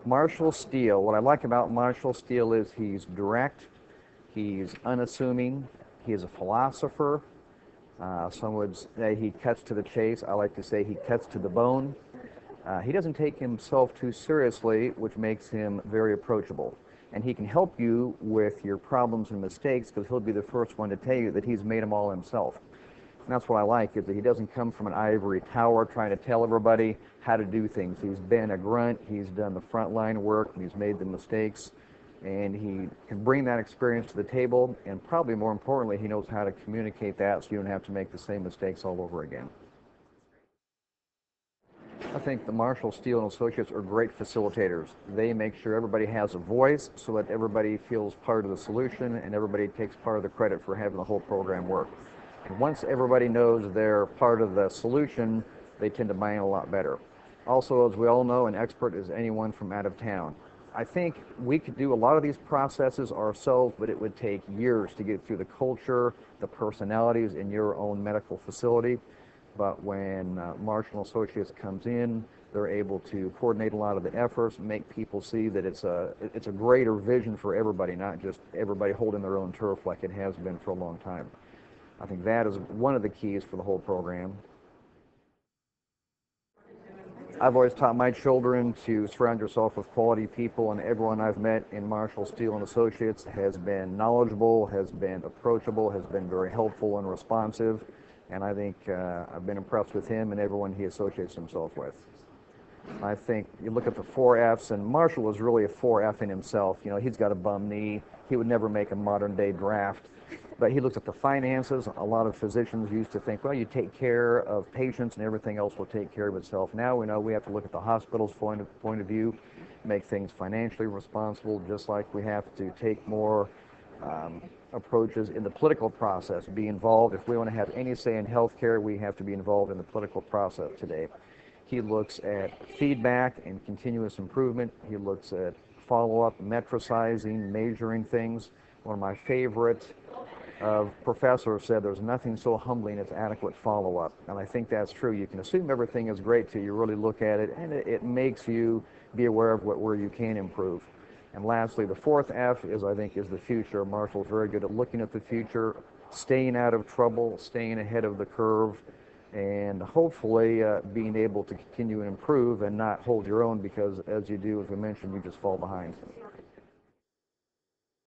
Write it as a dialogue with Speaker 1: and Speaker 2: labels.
Speaker 1: Marshall Steele. What I like about Marshall Steele is he's direct, he's unassuming, he is a philosopher. Some would say he cuts to the chase. I like to say he cuts to the bone. He doesn't take himself too seriously, which makes him very approachable. And he can help you with your problems and mistakes because he'll be the first one to tell you that he's made them all himself. And that's what I like, is that he doesn't come from an ivory tower trying to tell everybody how to do things. He's been a grunt, he's done the frontline work, he's made the mistakes, and he can bring that experience to the table, and probably more importantly, he knows how to communicate that so you don't have to make the same mistakes all over again. I think the Marshall Steele and Associates are great facilitators. They make sure everybody has a voice so that everybody feels part of the solution and everybody takes part of the credit for having the whole program work. And once everybody knows they're part of the solution, they tend to buy in a lot better. Also, as we all know, an expert is anyone from out of town. I think we could do a lot of these processes ourselves, but it would take years to get through the culture, the personalities in your own medical facility. But when Marshall Associates comes in, they're able to coordinate a lot of the efforts, make people see that it's a greater vision for everybody, not just everybody holding their own turf like it has been for a long time. I think that is one of the keys for the whole program. I've always taught my children to surround yourself with quality people, and everyone I've met in Marshall Steele and Associates has been knowledgeable, has been approachable, has been very helpful and responsive, and I think I've been impressed with him and everyone he associates himself with. I think you look at the 4Fs, and Marshall is really a 4F in himself. You know, he's got a bum knee. He would never make a modern-day draft. But he looks at the finances. A lot of physicians used to think, well, you take care of patients and everything else will take care of itself. Now we know we have to look at the hospital's point of view, make things financially responsible, just like we have to take more approaches in the political process, be involved. If we want to have any say in healthcare, we have to be involved in the political process today. He looks at feedback and continuous improvement. He looks at follow-up, metricizing, measuring things. One of my favorite professors said there's nothing so humbling as adequate follow-up. And I think that's true. You can assume everything is great till you really look at it, and it makes you be aware of where you can improve. And lastly, the 4th F is, I think, is the future. Marshall's very good at looking at the future, staying out of trouble, staying ahead of the curve, and hopefully being able to continue and improve and not hold your own, because as you do, as we mentioned, you just fall behind.